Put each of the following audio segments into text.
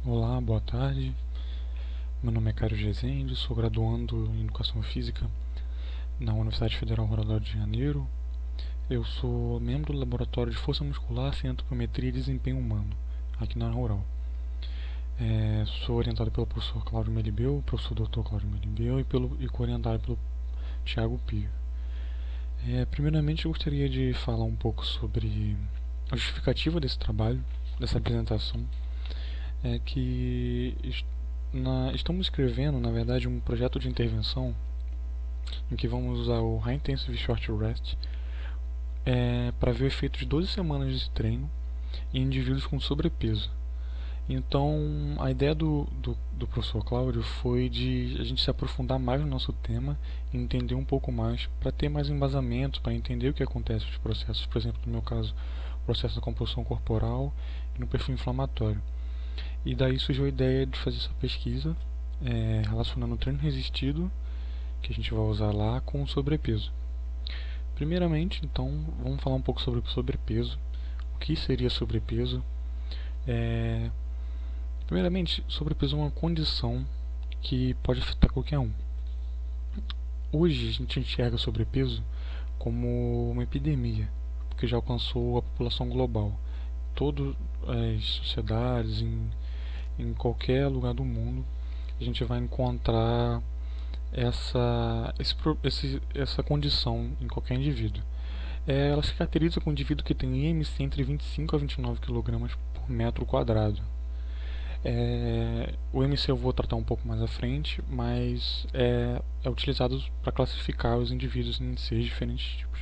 Olá, boa tarde. Meu nome é Caio Gezende, sou graduando em Educação Física na Universidade Federal Rural do Rio de Janeiro. Eu sou membro do Laboratório de Força Muscular, Cientometria e Desempenho Humano, aqui na Rural. Sou orientado pelo professor Cláudio Melibeu, professor Dr. Cláudio Melibeu e co-orientado pelo Thiago Pio. Primeiramente, eu gostaria de falar um pouco sobre a justificativa desse trabalho, dessa apresentação. É que estamos escrevendo, na verdade, um projeto de intervenção em que vamos usar o High Intensive Short Rest para ver o efeito de 12 semanas de treino em indivíduos com sobrepeso. Então, a ideia do professor Cláudio foi de a gente se aprofundar mais no nosso tema e entender um pouco mais, para ter mais embasamento, para entender o que acontece nos processos, por exemplo, no meu caso, o processo da compulsão corporal e no perfil inflamatório. E daí surgiu a ideia de fazer essa pesquisa relacionando o treino resistido, que a gente vai usar lá, com o sobrepeso. Primeiramente, então, vamos falar um pouco sobre o sobrepeso. O que seria sobrepeso? Primeiramente, sobrepeso é uma condição que pode afetar qualquer um. Hoje a gente enxerga sobrepeso como uma epidemia, porque já alcançou a população global. Todas as sociedades, em qualquer lugar do mundo, a gente vai encontrar essa condição em qualquer indivíduo. Ela se caracteriza com um indivíduo que tem IMC entre 25 a 29 kg por metro quadrado. O IMC eu vou tratar um pouco mais à frente, mas é utilizado para classificar os indivíduos em 6 diferentes tipos.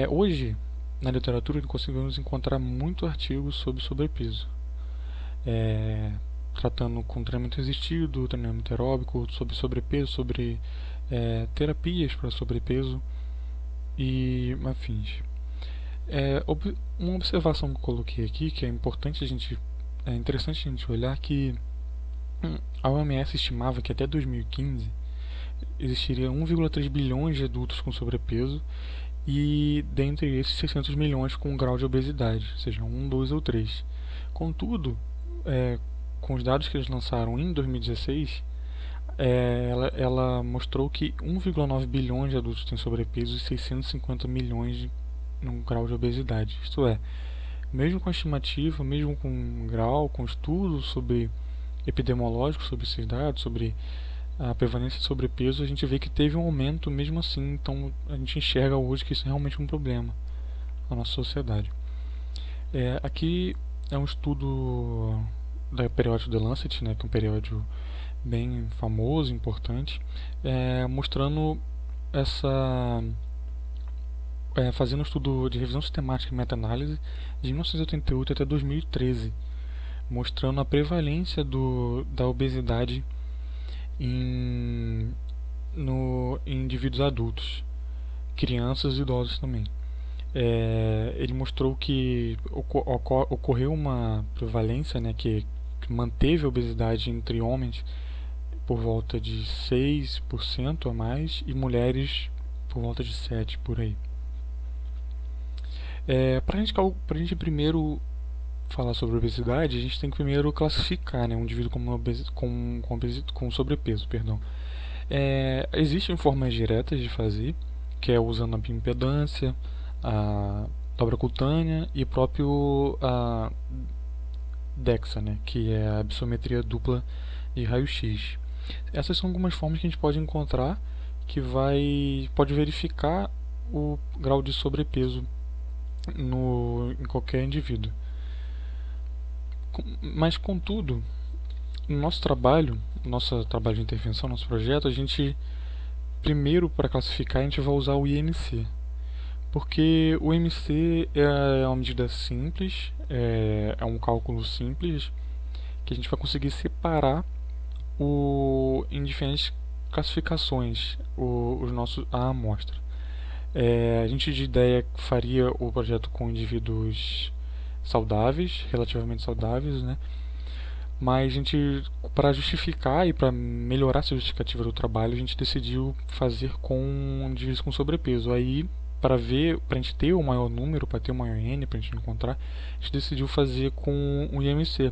Hoje, na literatura, conseguimos encontrar muitos artigos sobre sobrepeso, tratando com treinamento resistido, treinamento aeróbico, sobre sobrepeso, sobre terapias para sobrepeso e afins. Uma observação que eu coloquei aqui, que é interessante a gente olhar, que a OMS estimava que até 2015 existiria 1,3 bilhões de adultos com sobrepeso e dentre esses 600 milhões com um grau de obesidade, seja 1, 2 ou 3. Contudo, com os dados que eles lançaram em 2016, ela mostrou que 1,9 bilhões de adultos têm sobrepeso e 650 milhões no grau de obesidade. Isto é, mesmo com a estimativa, mesmo com um grau, com estudos sobre epidemiológicos sobre esses dados, sobre a prevalência de sobrepeso, a gente vê que teve um aumento mesmo assim. Então a gente enxerga hoje que isso é realmente um problema na nossa sociedade. Aqui é um estudo da periódico The Lancet, né, que é um periódico bem famoso, importante, mostrando fazendo um estudo de revisão sistemática e meta-análise de 1988 até 2013, mostrando a prevalência da obesidade em indivíduos adultos, crianças e idosos também. Ele mostrou que ocorreu uma prevalência, né, que manteve a obesidade entre homens por volta de 6% a mais e mulheres por volta de 7% por aí. Para a gente primeiro falar sobre obesidade, a gente tem que primeiro classificar, né, um indivíduo com sobrepeso. Existem formas diretas de fazer, que é usando a bioimpedância, a dobra cutânea e próprio a DEXA, né, que é a absormetria dupla de raio-x. Essas são algumas formas que a gente pode encontrar que pode verificar o grau de sobrepeso em qualquer indivíduo. Mas, contudo, no nosso trabalho de intervenção, nosso projeto, a gente, primeiro, para classificar, a gente vai usar o IMC. Porque o IMC é uma medida simples, é um cálculo simples, que a gente vai conseguir separar em diferentes classificações a amostra. A gente de ideia faria o projeto com indivíduos saudáveis, relativamente saudáveis, né? Mas a gente, para justificar e para melhorar essa justificativa do trabalho, a gente decidiu fazer com indivíduos com sobrepeso. Aí, para a gente ter o maior número, para ter o maior N, para a gente encontrar, a gente decidiu fazer com o IMC.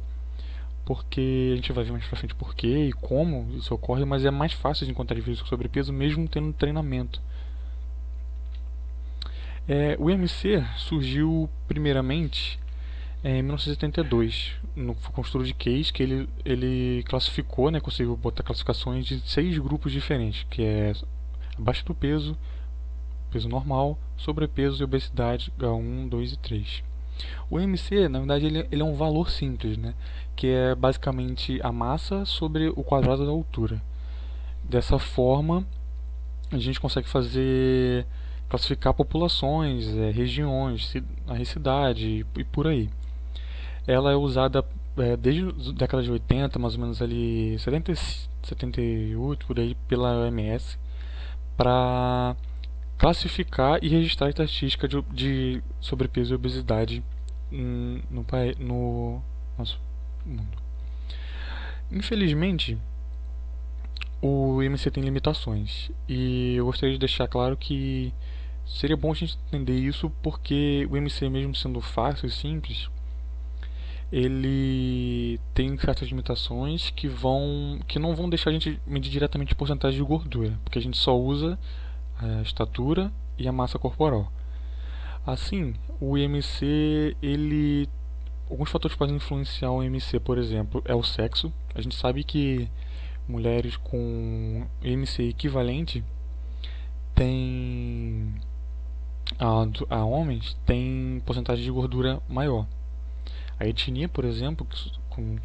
porque a gente vai ver mais pra frente por quê e como isso ocorre, mas é mais fácil de encontrar indivíduos com sobrepeso mesmo tendo treinamento. O IMC surgiu primeiramente em 1972, com o estudo de Case, que ele classificou, né, conseguiu botar classificações de 6 grupos diferentes, que é abaixo do peso, peso normal, sobrepeso e obesidade H1, 2 e 3. O IMC, na verdade, ele é um valor simples, né, que é basicamente a massa sobre o quadrado da altura. Dessa forma, a gente consegue classificar populações, regiões, a cidade e por aí. Ela é usada desde a década de 80, mais ou menos ali 78 por aí, pela OMS, para classificar e registrar a estatística de sobrepeso e obesidade no nosso mundo. Infelizmente, o IMC tem limitações e eu gostaria de deixar claro que seria bom a gente entender isso, porque o IMC, mesmo sendo fácil e simples, ele tem certas limitações que não vão deixar a gente medir diretamente a porcentagem de gordura, porque a gente só usa a estatura e a massa corporal. Assim, o IMC, alguns fatores podem influenciar o IMC, por exemplo, é o sexo. A gente sabe que mulheres com IMC equivalente têm a homens têm porcentagem de gordura maior. A etnia, por exemplo, se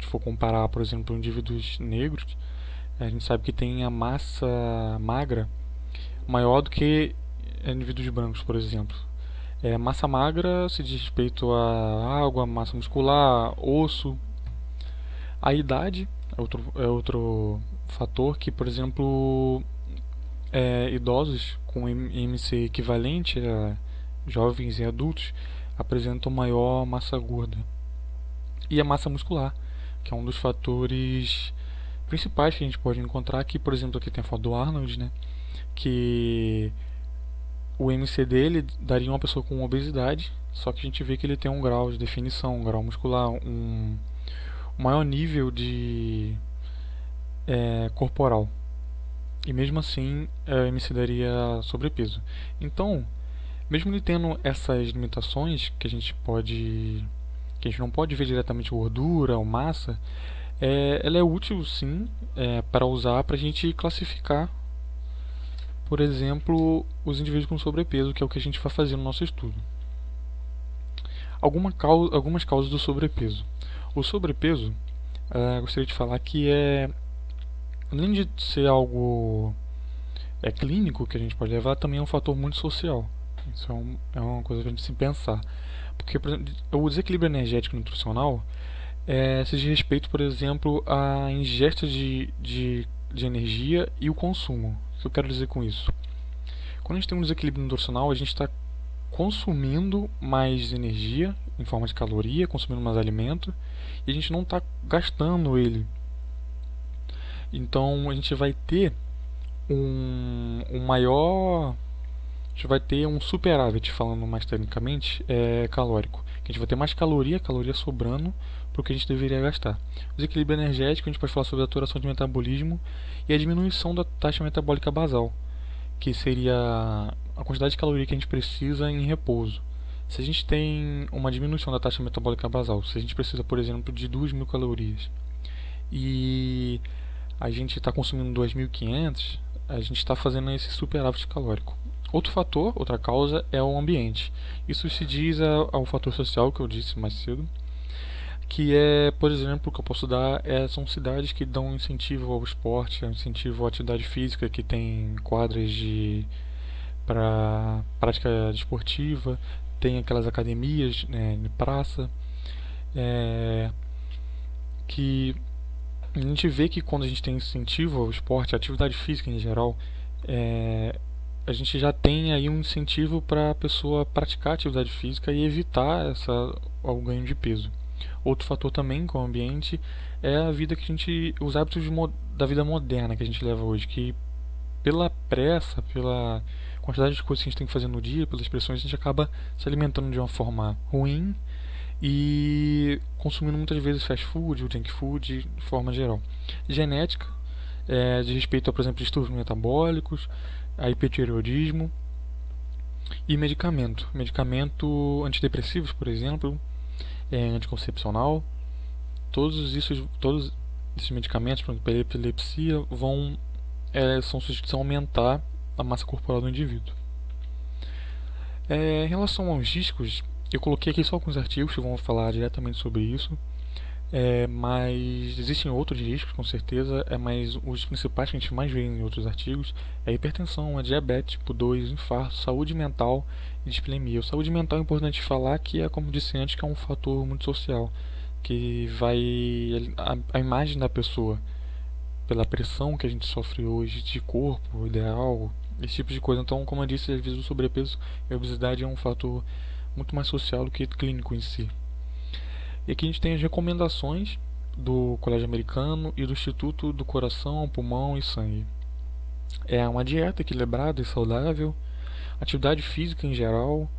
for comparar, por exemplo, indivíduos negros, a gente sabe que tem a massa magra maior do que indivíduos brancos, por exemplo. Massa magra se diz respeito a água, massa muscular, osso. A idade é outro fator que, por exemplo, idosos com IMC equivalente a jovens e adultos apresentam maior massa gorda. E a massa muscular, que é um dos fatores principais que a gente pode encontrar aqui. Por exemplo, aqui tem a foto do Arnold, né, que o MC dele daria uma pessoa com obesidade, só que a gente vê que ele tem um grau de definição, um grau muscular, um maior nível de corporal. E mesmo assim, o MC daria sobrepeso. Então, mesmo ele tendo essas limitações que a gente não pode ver diretamente gordura ou massa, ela é útil sim para usar para a gente classificar, por exemplo, os indivíduos com sobrepeso, que é o que a gente vai fazer no nosso estudo. Algumas causas do sobrepeso. O sobrepeso, gostaria de falar que além de ser algo clínico que a gente pode levar, também é um fator muito social. Isso é uma coisa para a gente se pensar. Porque, por exemplo, o desequilíbrio energético e nutricional se diz respeito, por exemplo, à ingesta de energia e o consumo. O que eu quero dizer com isso? Quando a gente tem um desequilíbrio nutricional, a gente está consumindo mais energia em forma de caloria, consumindo mais alimento, e a gente não está gastando ele. Então a gente vai ter a gente vai ter um superávit, falando mais tecnicamente, calórico. Que a gente vai ter mais caloria sobrando para o que a gente deveria gastar. O desequilíbrio energético, a gente pode falar sobre a saturação de metabolismo e a diminuição da taxa metabólica basal, que seria a quantidade de caloria que a gente precisa em repouso. Se a gente tem uma diminuição da taxa metabólica basal, se a gente precisa, por exemplo, de 2.000 calorias e a gente está consumindo 2.500, a gente está fazendo esse superávit calórico. Outro fator, outra causa, é o ambiente. Isso se diz ao fator social que eu disse mais cedo, que por exemplo, que eu posso dar são cidades que dão incentivo ao esporte, incentivo à atividade física, que tem quadras para prática desportiva, tem aquelas academias, né, de praça, que a gente vê que quando a gente tem incentivo ao esporte, à atividade física em geral, a gente já tem aí um incentivo para a pessoa praticar atividade física e evitar o ganho de peso. Outro fator também com o ambiente é a vida que os hábitos da vida moderna que a gente leva hoje, que pela pressa, pela quantidade de coisas que a gente tem que fazer no dia, pelas pressões, a gente acaba se alimentando de uma forma ruim e consumindo muitas vezes fast food ou junk food de forma geral. Genética, de respeito a, por exemplo, distúrbios metabólicos, a hipertireoidismo e medicamento. Medicamento antidepressivos, por exemplo, anticoncepcional, todos esses medicamentos para epilepsia são aumentar a massa corporal do indivíduo. Em relação aos riscos, eu coloquei aqui só alguns artigos que vão falar diretamente sobre isso, mas existem outros riscos, com certeza, mas os principais que a gente mais vê em outros artigos é a hipertensão, a diabetes tipo 2, infarto, saúde mental e displemia. A saúde mental é importante falar que é, como disse antes, que é um fator muito social, que vai a imagem da pessoa pela pressão que a gente sofre hoje de corpo ideal, esse tipo de coisa. Então, como eu disse, às vezes o sobrepeso e a obesidade é um fator muito mais social do que clínico em si. E aqui a gente tem as recomendações do Colégio Americano e do Instituto do Coração, Pulmão e Sangue. É uma dieta equilibrada e saudável, atividade física em geral,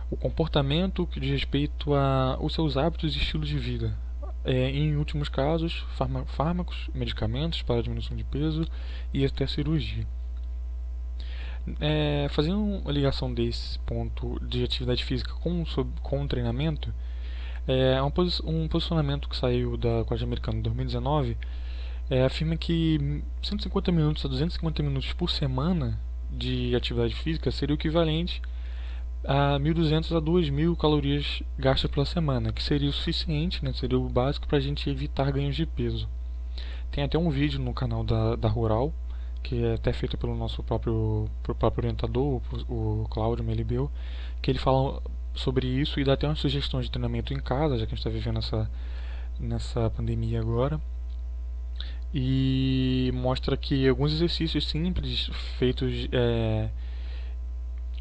o comportamento que diz respeito aos seus hábitos e estilo de vida. Em últimos casos, fármacos, medicamentos para diminuição de peso e até cirurgia. Fazendo uma ligação desse ponto de atividade física com o treinamento, um posicionamento que saiu da Colégio Americano em 2019 afirma que 150 minutos a 250 minutos por semana de atividade física seria o equivalente a 1.200 a 2.000 calorias gastas pela semana, que seria o suficiente, né, seria o básico para a gente evitar ganhos de peso. Tem até um vídeo no canal da Rural, que é até feito pelo nosso próprio orientador, o Cláudio Melibeu, que ele fala sobre isso e dá até umas sugestões de treinamento em casa, já que a gente está vivendo nessa pandemia agora. E mostra que alguns exercícios simples, feitos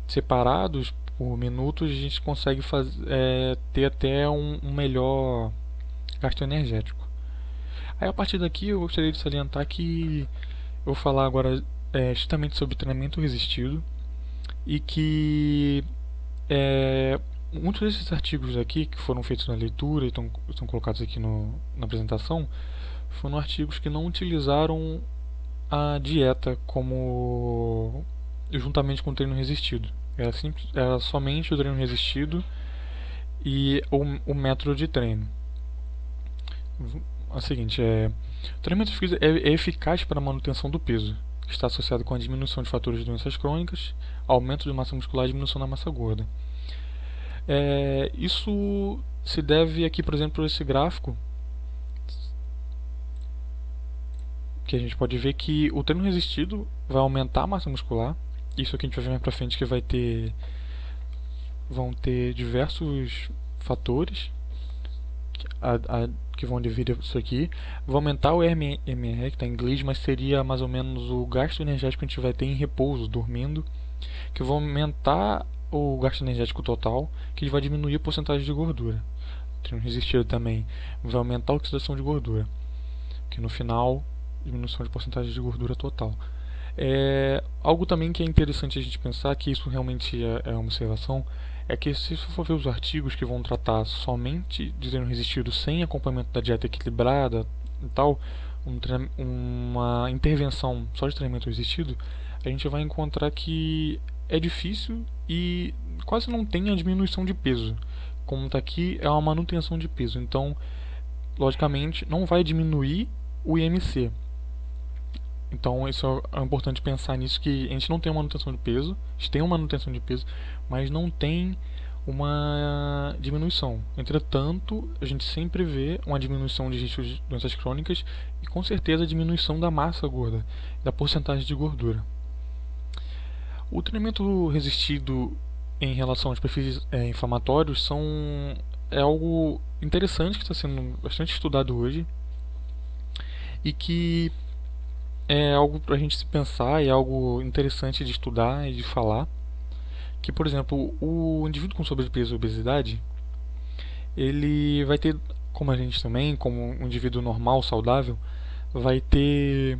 separados por minutos, a gente consegue ter até um melhor gasto energético. Aí a partir daqui eu gostaria de salientar que eu vou falar agora justamente sobre treinamento resistido e que muitos desses artigos aqui que foram feitos na leitura e estão colocados aqui na apresentação foram artigos que não utilizaram a dieta como juntamente com o treino resistido. Era somente o treino resistido e o método de treino. É o seguinte, o treinamento físico é eficaz para a manutenção do peso, que está associado com a diminuição de fatores de doenças crônicas, aumento de massa muscular e diminuição da massa gorda. Isso se deve aqui, por exemplo, a esse gráfico, que a gente pode ver que o treino resistido vai aumentar a massa muscular. Isso aqui a gente vai ver mais pra frente que vão ter diversos fatores que vão dividir isso aqui. Vai aumentar o RMR, que está em inglês, mas seria mais ou menos o gasto energético que a gente vai ter em repouso, dormindo, que vai aumentar o gasto energético total, que vai diminuir a porcentagem de gordura. O treino resistido também vai aumentar a oxidação de gordura, que no final, diminuição de porcentagem de gordura total. Algo também que é interessante a gente pensar, que isso realmente é uma observação, é que se você for ver os artigos que vão tratar somente de treino resistido sem acompanhamento da dieta equilibrada e tal, uma intervenção só de treinamento resistido, a gente vai encontrar que é difícil e quase não tem a diminuição de peso. Como está aqui, é uma manutenção de peso. Então, logicamente, não vai diminuir o IMC. Então, isso é importante pensar nisso, que a gente não tem uma manutenção de peso, a gente tem uma manutenção de peso, mas não tem uma diminuição. Entretanto, a gente sempre vê uma diminuição de risco de doenças crônicas e com certeza a diminuição da massa gorda, da porcentagem de gordura. O treinamento resistido em relação aos perfis inflamatórios é algo interessante que está sendo bastante estudado hoje e que é algo para a gente se pensar, é algo interessante de estudar e de falar. Que, por exemplo, o indivíduo com sobrepeso e obesidade, ele vai ter, como a gente também, como um indivíduo normal, saudável, vai ter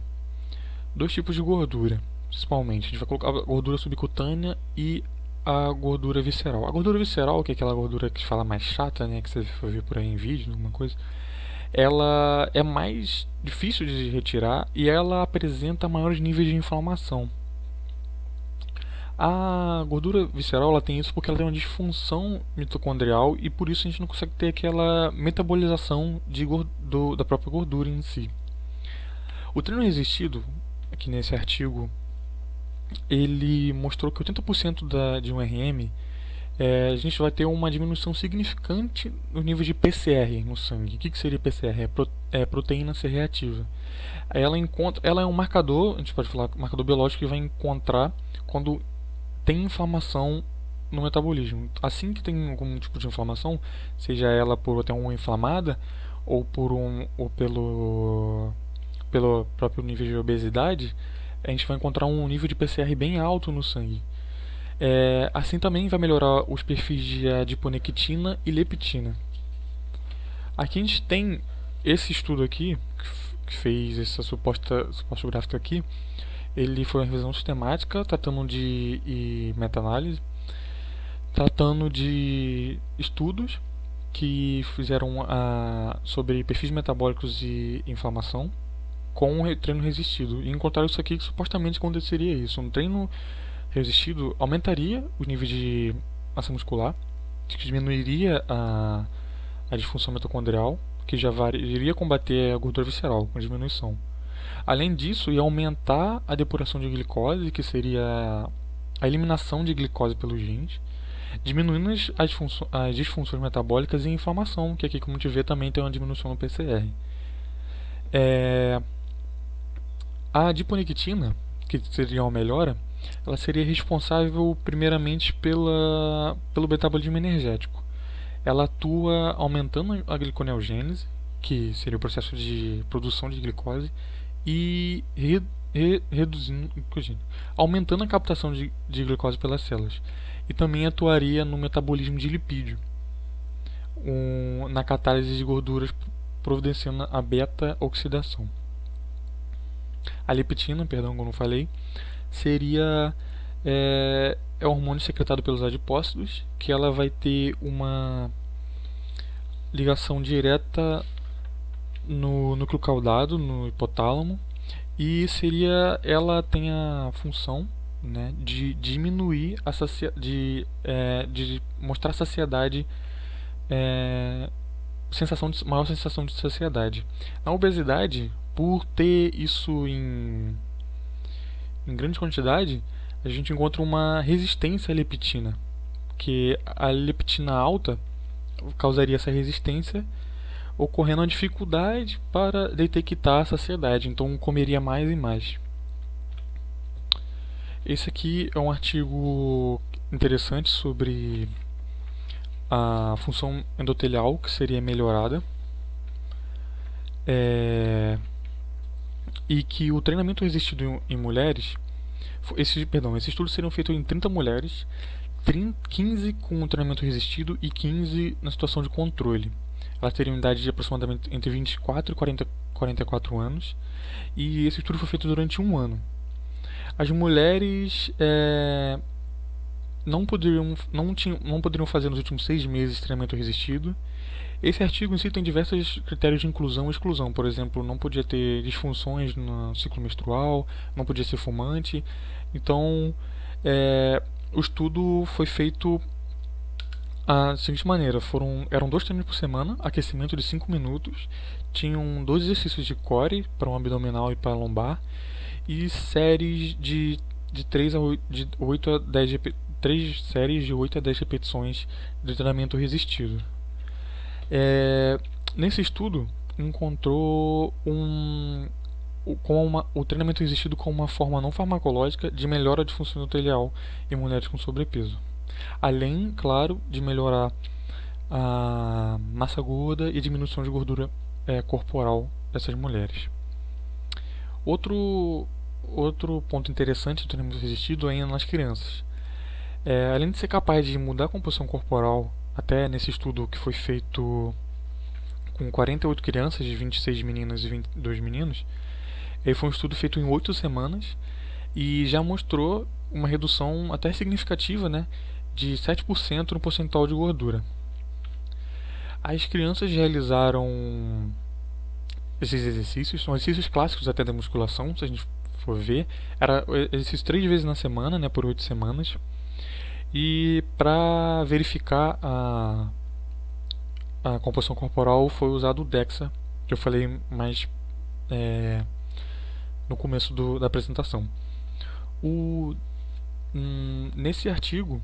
dois tipos de gordura, principalmente. A gente vai colocar a gordura subcutânea e a gordura visceral. A gordura visceral, que é aquela gordura que se fala mais chata, né, que você for ver por aí em vídeo, alguma coisa, ela é mais difícil de retirar e ela apresenta maiores níveis de inflamação. A gordura visceral ela tem isso porque ela tem uma disfunção mitocondrial e por isso a gente não consegue ter aquela metabolização da própria gordura em si. O treino resistido, aqui nesse artigo, ele mostrou que 80% de um RM a gente vai ter uma diminuição significante no nível de PCR no sangue. O que seria PCR? É proteína C reativa. Ela é um marcador, a gente pode falar marcador biológico que vai encontrar quando tem inflamação no metabolismo. Assim que tem algum tipo de inflamação, seja ela por ter uma inflamada ou pelo próprio nível de obesidade, a gente vai encontrar um nível de PCR bem alto no sangue. Assim também vai melhorar os perfis de adiponectina e leptina. Aqui a gente tem esse estudo aqui, que fez essa suposto gráfico aqui. Ele foi uma revisão sistemática, e meta-análise, tratando de estudos que fizeram sobre perfis metabólicos e inflamação com um treino resistido. E encontraram isso aqui que supostamente aconteceria isso. Um treino resistido aumentaria os níveis de massa muscular, que diminuiria a disfunção mitocondrial, que já iria combater a gordura visceral com diminuição. Além disso, ia aumentar a depuração de glicose, que seria a eliminação de glicose pelos rins, diminuindo as disfunções metabólicas e a inflamação, que aqui, como a gente vê, também tem uma diminuição no PCR. A adiponectina, que seria uma melhora, ela seria responsável primeiramente pelo metabolismo energético. Ela atua aumentando a gliconeogênese, que seria o processo de produção de glicose, e aumentando a captação de glicose pelas células. E também atuaria no metabolismo de lipídio, na catálise de gorduras, providenciando a beta-oxidação. A leptina, perdão, como eu não falei, seria o hormônio secretado pelos adipócitos, que ela vai ter uma ligação direta no núcleo caudado, no hipotálamo, e ela tem a função, né, de diminuir de mostrar saciedade, maior sensação de saciedade. A obesidade, por ter isso em grande quantidade, a gente encontra uma resistência à leptina, que a leptina alta causaria essa resistência, ocorrendo uma dificuldade para detectar a saciedade, então comeria mais e mais. Esse aqui é um artigo interessante sobre a função endotelial que seria melhorada, e que o treinamento resistido em mulheres, esse estudo seriam feitos em 30 mulheres, 15 com treinamento resistido e 15 na situação de controle. Elas teriam idade de aproximadamente entre 24 e 44 anos, e esse estudo foi feito durante um ano. As mulheres não poderiam fazer nos últimos 6 meses treinamento resistido. Esse artigo em si tem diversos critérios de inclusão e exclusão. Por exemplo, não podia ter disfunções no ciclo menstrual, não podia ser fumante. Então, o estudo foi feito da seguinte maneira: eram 2 treinos por semana, aquecimento de 5 minutos, tinham 2 exercícios de core para um abdominal e para lombar, e séries de 3 séries de 8 a 10 repetições de treinamento resistido. Nesse estudo, encontrou o treinamento resistido como uma forma não farmacológica de melhora de função endotelial em mulheres com sobrepeso, além, claro, de melhorar a massa gorda e diminuição de gordura corporal dessas mulheres. Outro ponto interessante do treinamento resistido é ainda nas crianças. Além de ser capaz de mudar a composição corporal, até nesse estudo que foi feito com 48 crianças, de 26 meninas e 22 meninos, foi um estudo feito em 8 semanas e já mostrou uma redução até significativa, né, de 7% no percentual de gordura. As crianças realizaram esses exercícios, são exercícios clássicos até da musculação, se a gente for ver. Era exercício 3 vezes na semana, né, por 8 semanas. E para verificar a composição corporal foi usado o DEXA, que eu falei mais no começo da apresentação. Nesse artigo,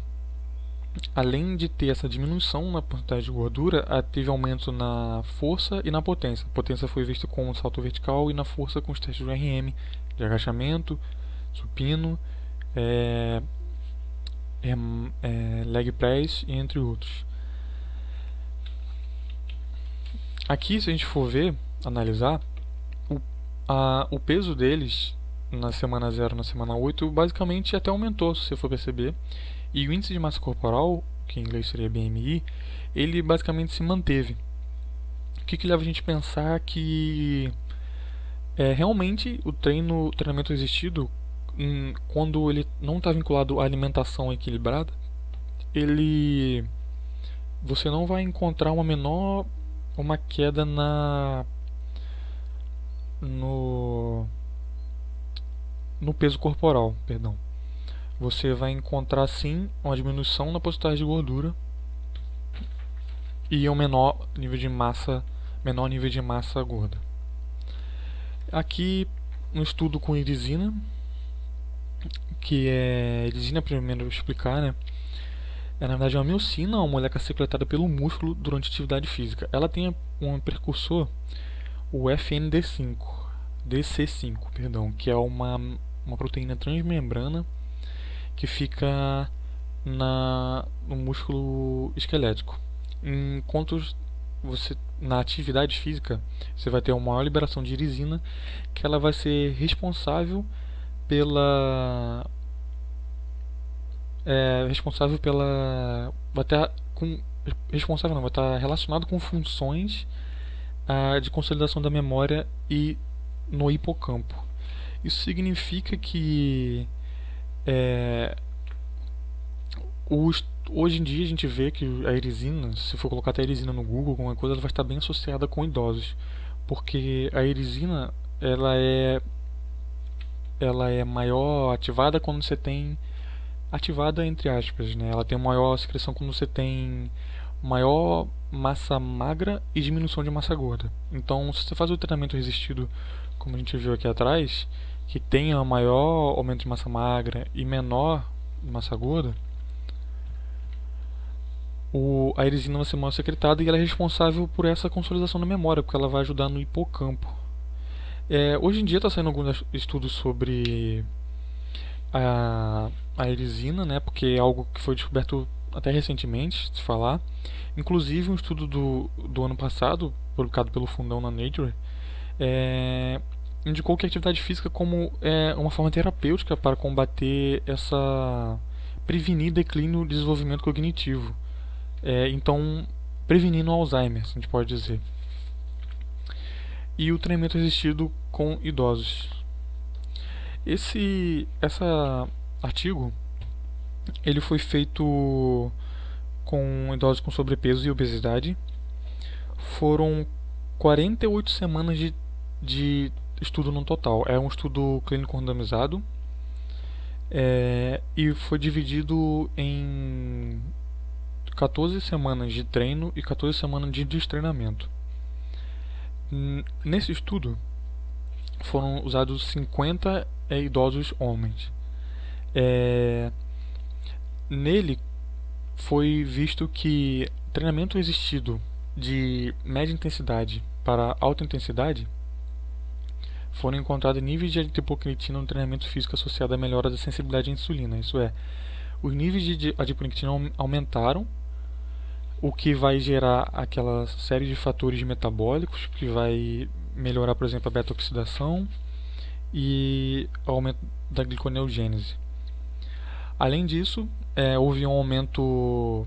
além de ter essa diminuição na porcentagem de gordura, teve aumento na força e na potência. A potência foi vista com o salto vertical e na força com os testes do RM, de agachamento, supino, leg press, entre outros. Aqui, se a gente for ver, analisar, o peso deles na semana 0 e na semana 8 basicamente até aumentou, se você for perceber. E o índice de massa corporal, que em inglês seria BMI, ele basicamente se manteve. O que leva a gente a pensar que realmente o treinamento resistido, quando ele não está vinculado à alimentação equilibrada, você não vai encontrar uma queda no peso corporal, perdão. Você vai encontrar sim uma diminuição na porcentagem de gordura e um menor nível de massa gorda. Aqui um estudo com irisina, que irisina, primeiro explicar, né? Na verdade é uma miocina, uma molécula secretada pelo músculo durante atividade física. Ela tem um precursor, o FND5, DC5, que é uma proteína transmembrana que fica no músculo esquelético. Enquanto na atividade física, você vai ter uma maior liberação de irisina, que ela vai ser responsável vai estar relacionado com funções de consolidação da memória e no hipocampo. Isso significa que hoje em dia a gente vê que a irisina, se for colocar até a irisina no Google, alguma coisa, ela vai estar bem associada com idosos, porque a irisina ela é maior ativada quando você tem ativada entre aspas, né? Ela tem maior secreção quando você tem maior massa magra e diminuição de massa gorda. Então, se você faz o treinamento resistido, como a gente viu aqui atrás, que tenha maior aumento de massa magra e menor massa gorda, a irisina vai ser maior secretada e ela é responsável por essa consolidação da memória, porque ela vai ajudar no hipocampo. Hoje em dia está saindo alguns estudos sobre a irisina, né, porque é algo que foi descoberto até recentemente, se falar. Inclusive um estudo do ano passado, publicado pelo Fundão na Nature, indicou que a atividade física como uma forma terapêutica para combater prevenir declínio do desenvolvimento cognitivo. Então, prevenindo o Alzheimer, a gente pode dizer. E o treinamento resistido com idosos. Esse artigo ele foi feito com idosos com sobrepeso e obesidade. Foram 48 semanas de estudo no total. É um estudo clínico randomizado e foi dividido em 14 semanas de treino e 14 semanas de destreinamento. Nesse estudo foram usados 50 idosos homens. Nele foi visto que treinamento resistido de média intensidade para alta intensidade foram encontrados níveis de adiponectina no treinamento físico associado à melhora da sensibilidade à insulina. Isso é, os níveis de adiponectina aumentaram, o que vai gerar aquela série de fatores metabólicos que vai melhorar, por exemplo, a beta-oxidação e o aumento da gliconeogênese. Além disso, houve um aumento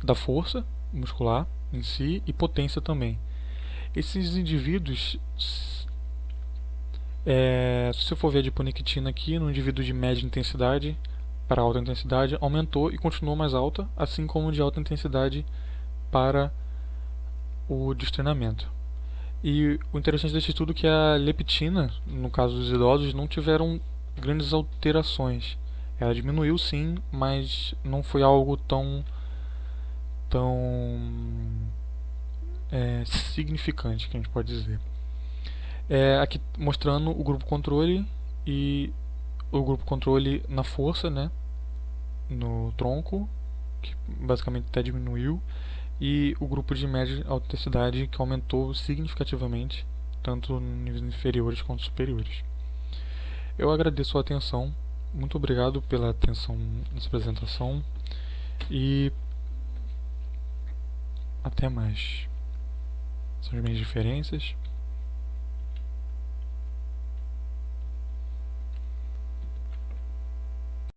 da força muscular em si e potência também. Esses indivíduos Se você for ver a adiponectina aqui, no indivíduo de média intensidade para alta intensidade, aumentou e continuou mais alta, assim como de alta intensidade para o de treinamento. E o interessante desse estudo é que a leptina, no caso dos idosos, não tiveram grandes alterações. Ela diminuiu sim, mas não foi algo tão significante, que a gente pode dizer. Aqui mostrando o grupo controle e o grupo controle na força, né, no tronco, que basicamente até diminuiu, e o grupo de média alta intensidade, que aumentou significativamente, tanto em níveis inferiores quanto superiores. Eu agradeço a atenção, muito obrigado pela atenção nessa apresentação e até mais. São as minhas diferenças.